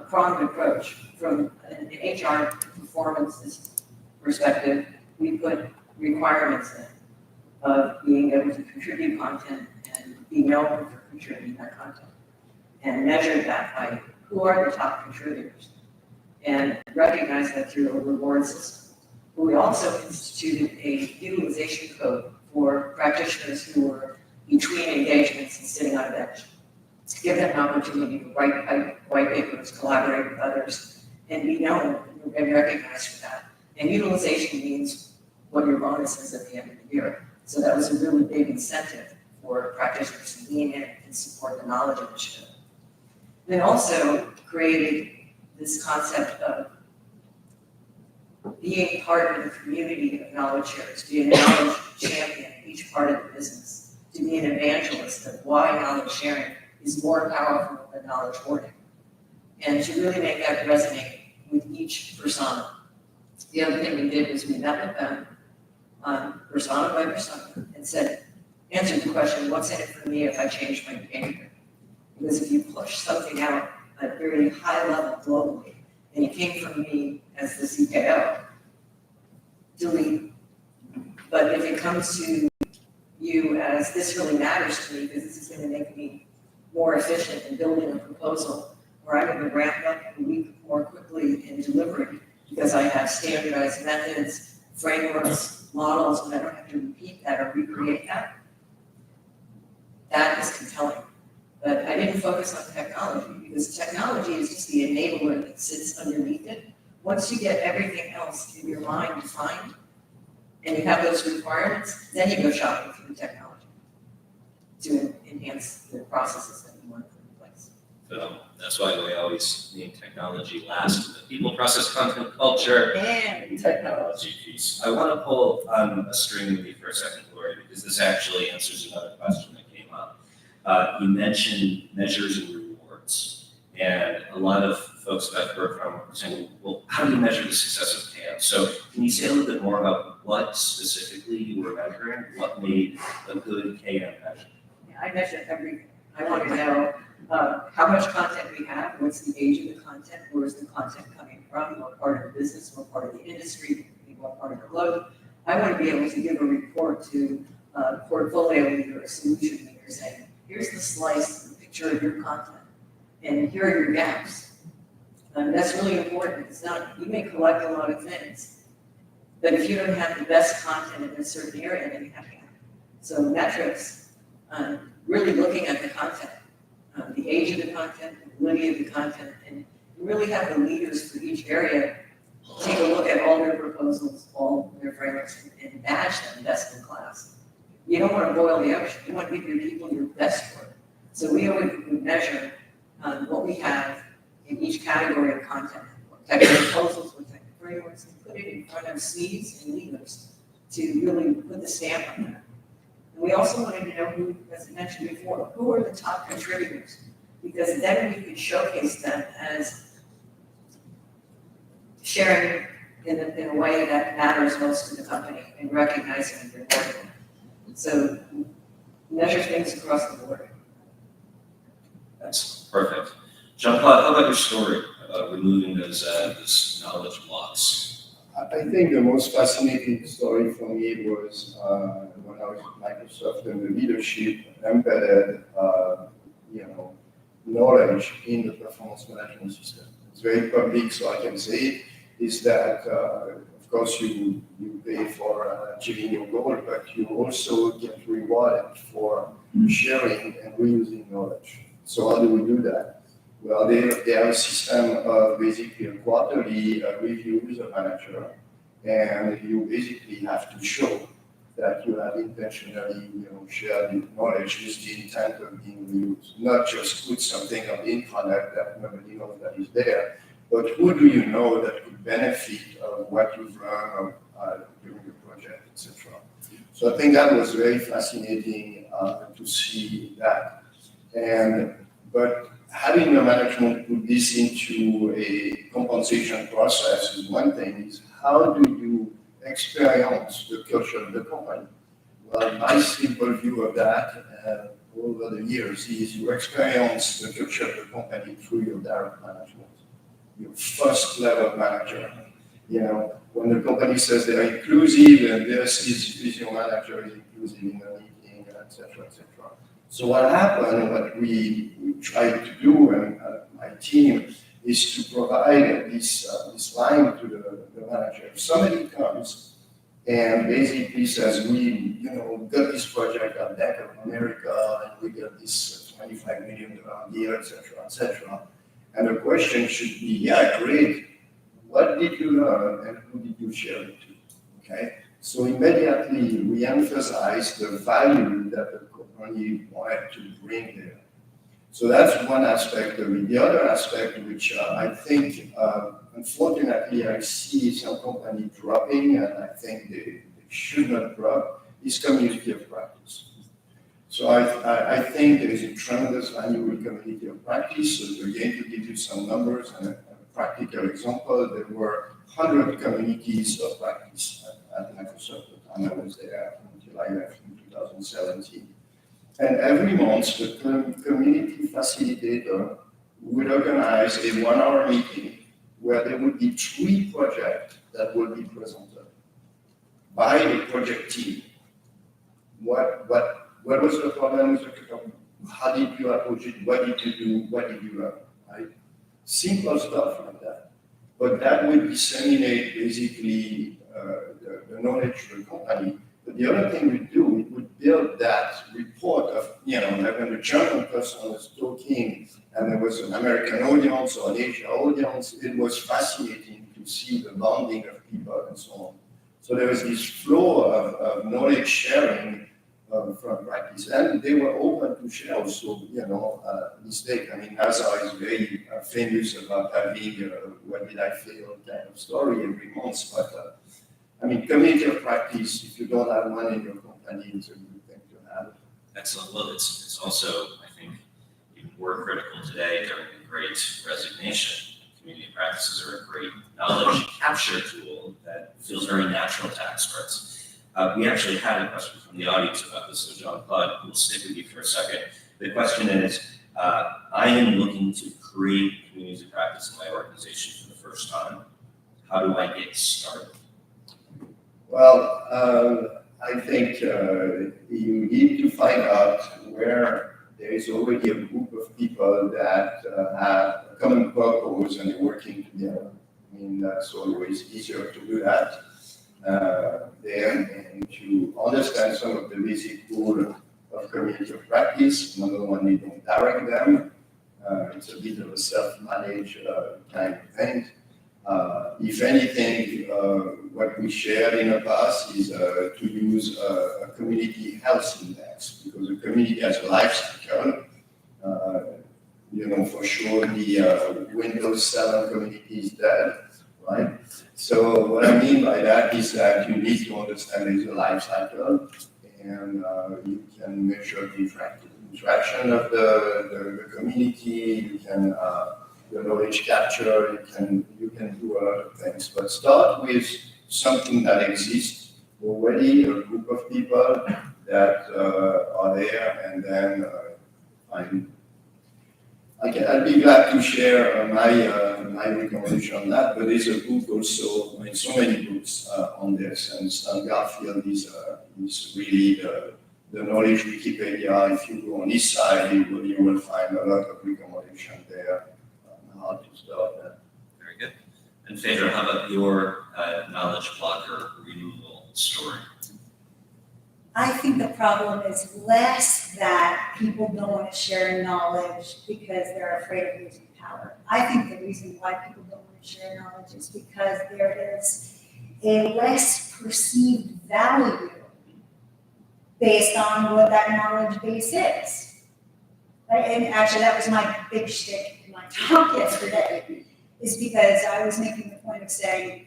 pronged approach. From an HR performance perspective, we put requirements in of being able to contribute content and be known for contributing that content, and measure that by who are the top contributors, and recognize that through a reward system. But we also instituted a utilization code for practitioners who were between engagements and sitting on a bench, to give them an opportunity to write white papers, collaborate with others, and be known and recognized for that. And utilization means what your bonus is at the end of the year. So that was a really big incentive for practitioners to lean in and support the knowledge initiative. Then also created this concept of being part of the community of knowledge sharers, to be a knowledge champion in each part of the business, to be an evangelist of why knowledge sharing is more powerful than knowledge hoarding, and to really make that resonate with each persona. The other thing we did was we met with them persona by persona and said, answer the question, what's in it for me if I change my behavior? Because if you push something out at a very high level globally, and it came from me as the CKO, delete. But if it comes to you as this really matters to me because this is going to make me more efficient in building a proposal, or I'm going to ramp up a week more quickly in delivery because I have standardized methods, frameworks, models, and I don't have to repeat that or recreate that. That is compelling. But I didn't focus on technology because technology is just the enabler that sits underneath it. Once you get everything else in your mind defined and you have those requirements, then you go shopping for the technology to enhance the processes that you want to put in place. So that's why we always need technology last, the people, process, content, culture, And technology piece. I want to pull on a string with you for a second, Lori, because this actually answers another question that came up. You mentioned measures and rewards, and a lot of folks that I've heard from are saying, well, how do you measure the success of CAM? So can you say a little bit more about what specifically you were measuring? What made a good KM measure? I measure everything. I want to know how much content we have, what's the age of the content, where is the content coming from, what part of the business, what part of the industry, what part of the globe. I want to be able to give a report to a portfolio leader, a solution leader, saying, here's the slice, the picture of your content, and here are your gaps. And that's really important. It's not, you may collect a lot of things, but if you don't have the best content in a certain area, then you have gaps. So metrics, really looking at the content, the age of the content, the validity of the content, and really have the leaders for each area take a look at all their proposals, all their frameworks, and badge them best in class. You don't want to boil the ocean. You want to give your people your best work. So we always measure what we have in each category of content, what type of proposals, what type of frameworks, and put it in front of Cs and leaders to really put the stamp on that. And we also wanted to know who, as I mentioned before, who are the top contributors, because then we could showcase them as sharing in a way that matters most to the company and recognizing and rewarding them. So measure things across the board. That's perfect. Jean-Claude, how about your story about removing those knowledge blocks? I think the most fascinating story for me was when I was at Microsoft and the leadership embedded, knowledge in the performance management system. It's very public, so I can say it, is that, of course, you pay for achieving your goal, but you also get rewarded for sharing and reusing knowledge. So how do we do that? Well, they have a system of basically a quarterly review with a manager, and you basically have to show that you have intentionally shared your knowledge with the intent of being reused, not just put something on the intranet that nobody knows that is there, but who do you know that could benefit of what you've learned during the project, etc. So I think that was very fascinating to see that. But having the management put this into a compensation process is one thing. Is how do you experience the culture of the company? Well, my simple view of that over the years is you experience the culture of the company through your direct management. your first level manager. You know, when the company says they are inclusive and this is your manager is inclusive in the meeting, etc., etc. So what happened, what we tried to do, and my team, is to provide this line to the manager. If somebody comes and basically says, we got this project at Bank of America, and we got this $25 million deal, etc., etc. And the question should be, yeah, great. What did you learn and who did you share it to? Okay? So immediately we emphasize the value that the company wanted to bring there. So that's one aspect of it. The other aspect, which I think, unfortunately, I see some companies dropping, and I think they should not drop, is community of practice. So I think there is a tremendous value in community of practice. So again, to give you some numbers and a practical example, there were 100 communities of practice at Microsoft at the time I was there until I left in 2017. And every month, the community facilitator would organize a 1-hour meeting where there would be 3 projects that would be presented by the project team. What was the problem with the company? How did you approach it? What did you do? What did you learn? Right? Simple stuff like that. But that would disseminate basically the knowledge to the company. But the other thing we do, we would build that report of, like when the German person was talking and there was an American audience or an Asian audience, it was fascinating to see the bonding of people and so on. So there was this flow of knowledge sharing from practice, and they were open to share also, mistake. I mean, NASA is very famous about having what did I fail kind of story every month, but I mean, community of practice, if you don't have one in your company, it's a good thing to have. Excellent. Well, it's also, I think, even more critical today during the Great Resignation. Community practices are a great knowledge capture tool that feels very natural to experts. We actually had a question from the audience about this, so Jean-Claude, we'll stick with you for a second. The question is, I am looking to create communities of practice in my organization for the first time. How do I get started? Well, I think you need to find out where there is already a group of people that have a common purpose and are working together. I mean, that's always easier to do that there, and to understand some of the basic rules of community of practice. Number one, you don't direct them. It's a bit of a self-managed kind of thing. If anything, what we shared in the past is to use a community health index, because the community has a life cycle. For sure the Windows 7 community is dead, right? So what I mean by that is that you need to understand there's a life cycle, and you can measure the interaction of the community, you can the knowledge capture, you can do a lot of things. But start with something that exists already, a group of people that are there, and then I'll be glad to share my recommendation on that. But there's a book also, so many books on this, and Stan Garfield is really the knowledge Wikipedia. If you go on his side, you will find a lot of recommendation there. How to start that. Very good. And Phaedra, how about your knowledge blocker removal story? I think the problem is less that people don't want to share knowledge because they're afraid of losing power. I think the reason why people don't want to share knowledge is because there is a less perceived value based on what that knowledge base is. Right? And actually, that was my big shtick in my talk yesterday, is because I was making the point of saying,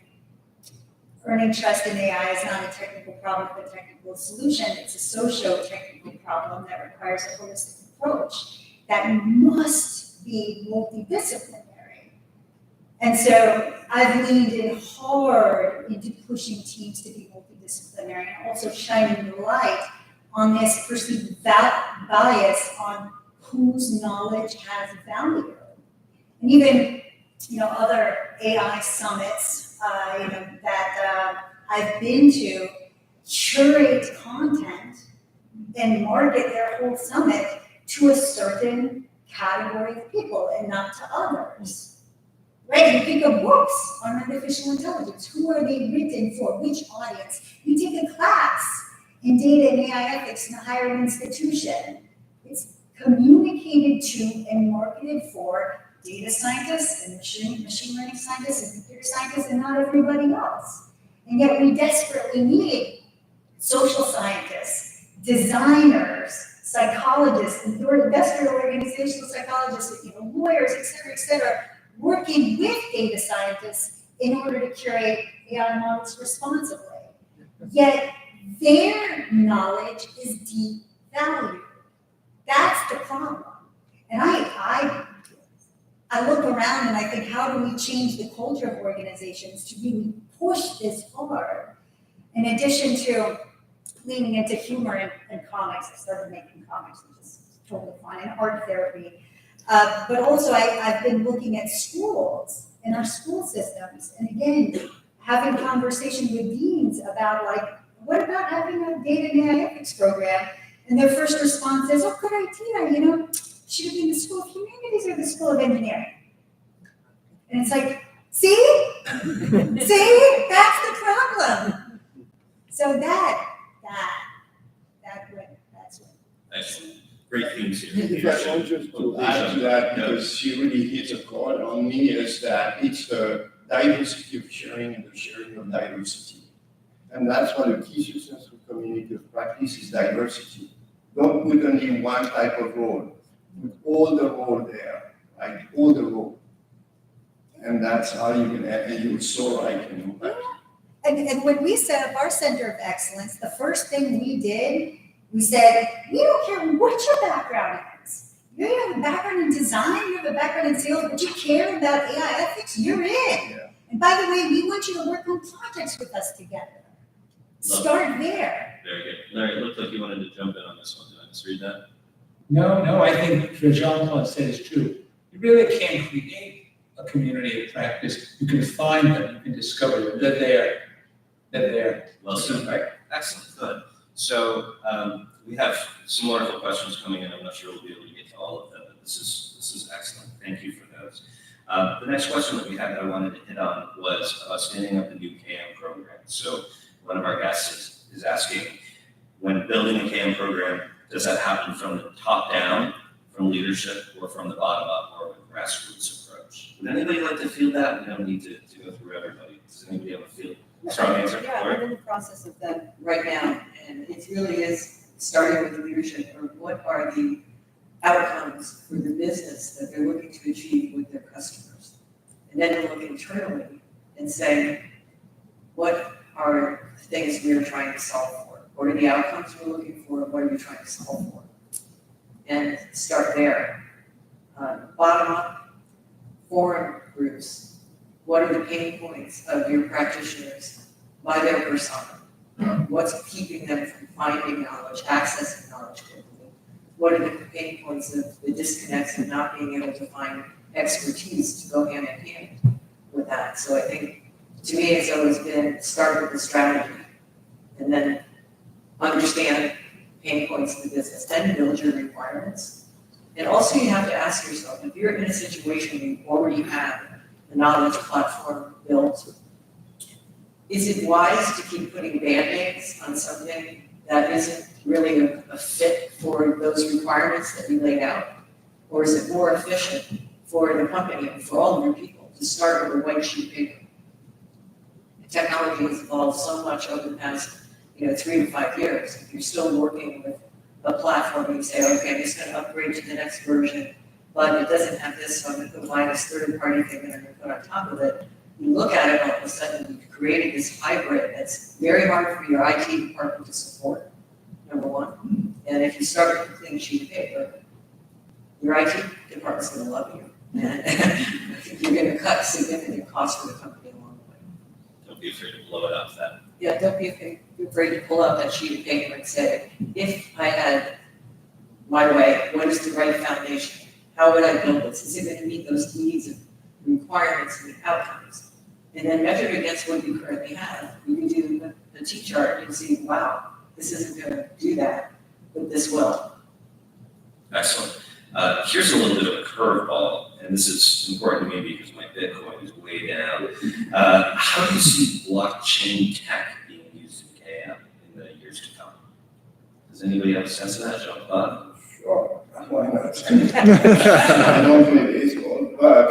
earning trust in AI is not a technical problem with a technical solution. It's a socio-technical problem that requires a holistic approach that must be multidisciplinary. And so I've leaned in hard into pushing teams to be multidisciplinary and also shining the light on this perceived bias on whose knowledge has value. And even other AI summits, that I've been to, curate content and market their whole summit to a certain category of people and not to others. Right? You think of books on artificial intelligence. Who are they written for? Which audience? You take a class in data and AI ethics in a higher institution. It's communicated to and marketed for data scientists and machine learning scientists and computer scientists and not everybody else. And yet we desperately need social scientists, designers, psychologists, industrial organizational psychologists, lawyers, et cetera, working with data scientists in order to curate AI models responsibly. Yet their knowledge is devalued. That's the problem. And I look around and I think, how do we change the culture of organizations to really push this hard? In addition to leaning into humor and comics, I started making comics, which is totally fine, and art therapy. But also I've been looking at schools and our school systems, and again, having conversations with deans about what about having a data and AI ethics program? And their first response is, oh, good idea, should it be in the School of Humanities or the School of Engineering? And it's like, see, that's the problem. So that's what. Excellent. Great themes here. If I want just to add to that, because she really hits a chord on me, is that it's the diversity of sharing and the sharing of diversity. And that's one of the key successful community of practice is diversity. Don't put only one type of role. Put all the role there, right? All the role. And that's how you can, and you're so right, And when we set up our Center of Excellence, the first thing we did, we said, we don't care what your background is. You have a background in design, you have a background in sales, but you care about AI ethics, you're in. Yeah. And by the way, we want you to work on projects with us together. Start there. Very good. Larry, it looked like you wanted to jump in on this one. Did I misread that? No, I think what Jean-Claude said is true. You really can't create a community of practice. You can find them, you can discover them. They're there. They're there. Well said. Right. Excellent. Good. So we have some wonderful questions coming in. I'm not sure we'll be able to get to all of them, but this is excellent. Thank you for those. The next question that we had that I wanted to hit on was about standing up the new KM program. So one of our guests is asking, when building a KM program, does that happen from the top down, from leadership, or from the bottom up, or a grassroots approach? Would anybody like to field that? We don't need to go through everybody. Does anybody have a field? Strong answer? Yeah, I'm in the process of that right now, and it really is starting with the leadership, or what are the outcomes for the business that they're looking to achieve with their customers. And then to look internally and say, what are the things we're trying to solve for? What are the outcomes we're looking for? What are we trying to solve for? And start there. Bottom up, forum groups. What are the pain points of your practitioners by their persona? What's keeping them from finding knowledge, accessing knowledge quickly? What are the pain points of the disconnects and not being able to find expertise to go hand in hand with that? So I think, to me, it's always been start with the strategy and then understand pain points in the business, then build your requirements. And also you have to ask yourself, if you're in a situation where you already have the knowledge platform built, is it wise to keep putting Band-Aids on something that isn't really a fit for those requirements that you laid out? Or is it more efficient for the company and for all of your people to start with a white sheet of paper? Technology has evolved so much over the past 3 to 5 years. If you're still working with a platform and you say, okay, I'm just going to upgrade to the next version, but it doesn't have this, so I'm going to provide this third-party thing that I'm going to put on top of it. You look at it, all of a sudden, you've created this hybrid that's very hard for your IT department to support, number one. And if you start with a clean sheet of paper, your IT department's going to love you. And I think you're going to cut significant costs for the company along the way. Don't be afraid to blow it up that. Yeah, don't be afraid to pull out that sheet of paper and say, if I had my way, what is the right foundation? How would I build this? Is it going to meet those needs of the requirements and the outcomes, and then measure it against what you currently have. You can do the T-chart and see, wow, this isn't gonna do that, but this will. Excellent. Here's a little bit of a curveball, and this is important to me because my Bitcoin is way down. How do you see blockchain tech being used in KM in the years to come? Does anybody have a sense of that, Jean-Claude? Sure, why not? I don't play baseball, but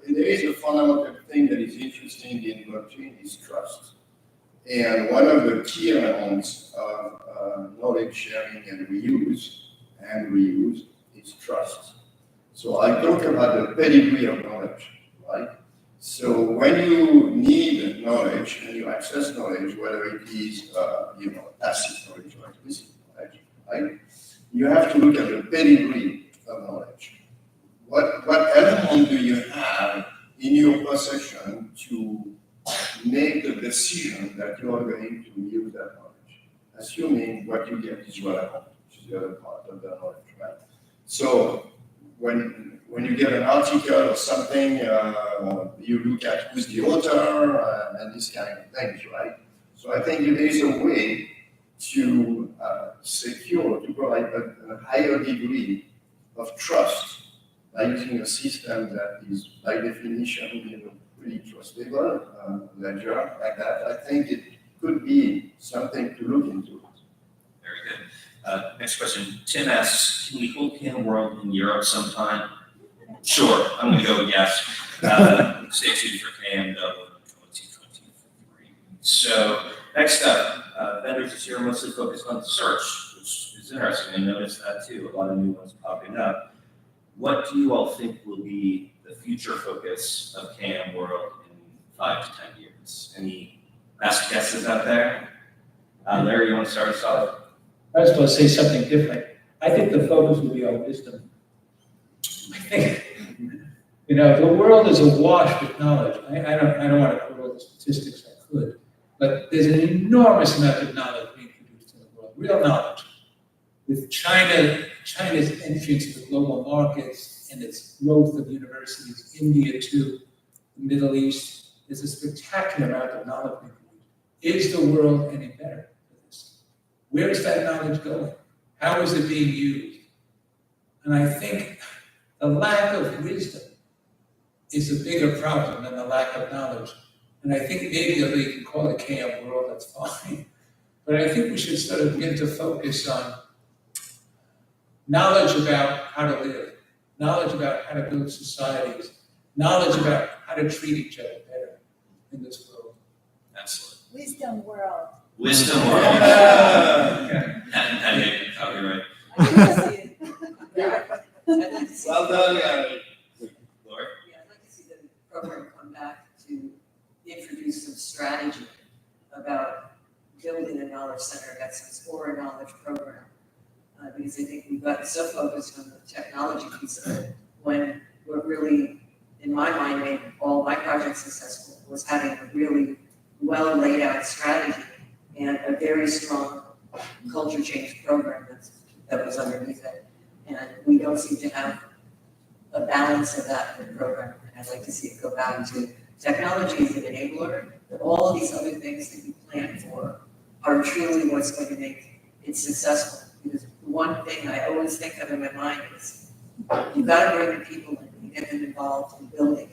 there is a fundamental thing that is interesting in blockchain is trust. And one of the key elements of knowledge sharing and reuse is trust. So I talk about the pedigree of knowledge, right? So when you need knowledge and you access knowledge, whether it is tacit knowledge or explicit knowledge, right? You have to look at the pedigree of knowledge. What element do you have in your possession to make the decision that you are going to use that knowledge, assuming what you get is relevant, which is the other part of the knowledge, right? So when you get an article or something, you look at who's the author and these kind of things, right? So I think there is a way to to provide a higher degree of trust by using a system that is by definition pretty trustable, ledger like that. I think it could be something to look into. Very good. Next question. Tim asks, can we hold KMWorld in Europe sometime? Sure, I'm going to go with yes. Stay tuned for KMWorld 2023. So next up, vendors this year are mostly focused on search, which is interesting. I noticed that too, a lot of new ones popping up. What do you all think will be the future focus of KMWorld in 5 to 10 years? Any best guesses out there? Larry, you want to start us off? I was going to say something different. I think the focus will be on wisdom. I think, the world is awash with knowledge. I don't want to quote all the statistics I could, but there's an enormous amount of knowledge being produced in the world, real knowledge. With China's entry into the global markets and its growth of universities, India too, the Middle East, there's a spectacular amount of knowledge being produced. Is the world any better for this? Where is that knowledge going? How is it being used? And I think the lack of wisdom is a bigger problem than the lack of knowledge. And I think maybe we can call it KMWorld, that's fine. But I think we should sort of begin to focus on knowledge about how to live, knowledge about how to build societies, knowledge about how to treat each other better in this world. Excellent. Wisdom world. Wisdom world. And copyright. Well done, Larry. Laura? Yeah, I'd like to see the program come back to introduce some strategy about building a knowledge center of excellence or a knowledge program. Because I think we've got so focused on the technology piece of it, when what really, in my mind, made all my projects successful was having a really well laid out strategy and a very strong culture change program that was underneath it. And we don't seem to have a balance of that in the program. And I'd like to see it go back to technology as an enabler, but all of these other things that you plan for are truly what's going to make it successful. Because one thing I always think of in my mind is you've got to bring the people in and get them involved in building.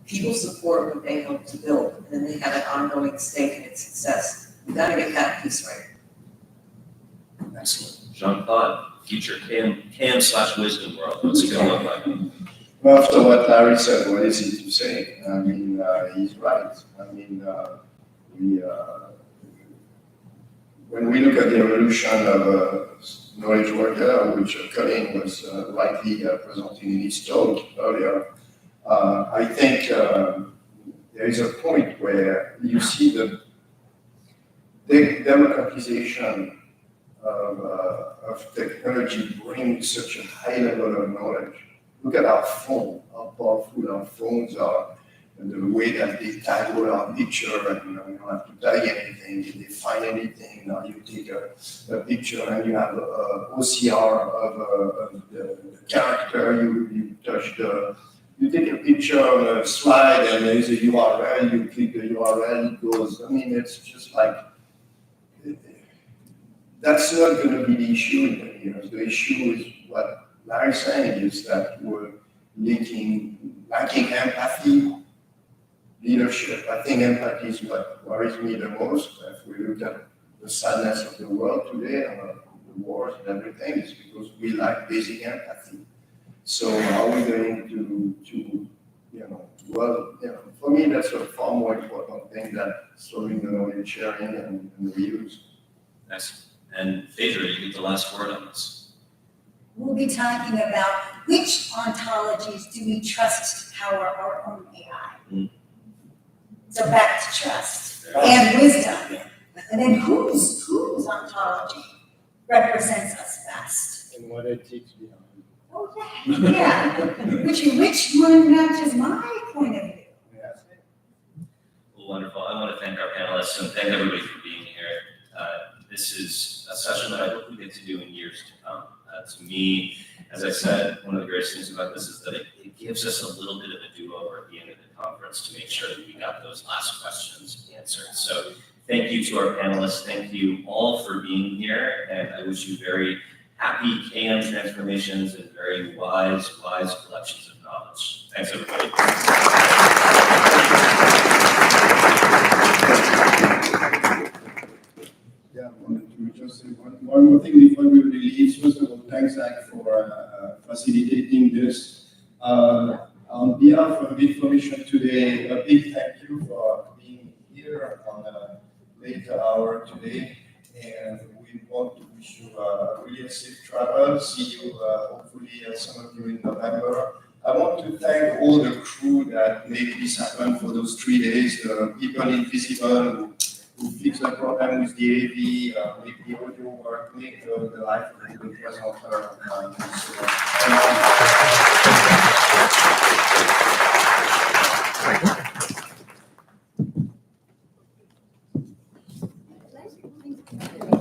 People support what they hope to build, and then they have an ongoing stake in its success. You've got to get that piece right. Excellent. Jean-Claude, future KM/wisdom world. What's it going to look like? Well, after what Larry said, what is he to say? I mean, he's right. I mean, when we look at the evolution of knowledge worker, which Colin was rightly presenting in his talk earlier, I think there is a point where you see the democratization of technology bring such a high level of knowledge. Look at our phone, how powerful our phones are, and the way that they tag all our picture, and you don't have to tag anything. If they find anything, now you take a picture and you have a OCR of the character, you touch you take a picture on a slide and there's a URL, you click the URL, it goes. I mean, it's just like, that's not going to be the issue in 10 years. The issue is what Larry's saying is that we're lacking empathy, leadership. I think empathy is what worries me the most. If we look at the sadness of the world today, the wars and everything, is because we lack basic empathy. So how are we going to for me, that's a far more important thing than slowing the knowledge sharing and the reuse. Nice. And Phaedra, you get the last word on this. We'll be talking about which ontologies do we trust to power our own AI. So back to trust and wisdom. And then whose ontology represents us best? And what ethics behind. Oh, yeah. Which one matches my point of view? Well, wonderful. I want to thank our panelists and thank everybody for being here. This is a session that I hope we get to do in years to come. To me, as I said, one of the greatest things about this is that it gives us a little bit of a do-over at the end of the conference to make sure that we got those last questions answered. So thank you to our panelists. Thank you all for being here. And I wish you very happy KM transformations and very wise collections of knowledge. Thanks, everybody. Yeah, I wanted to just say one more thing before we release. First of all, thanks, Zach, for facilitating this. On behalf of Information today, a big thank you for being here on a late hour today. And we want to wish you really a safe travel. See you, hopefully, some of you in November. I want to thank all the crew that made this happen for those 3 days, the people invisible who fixed the problem with the AV, make the audio work, make the life of the presenter. Thank you.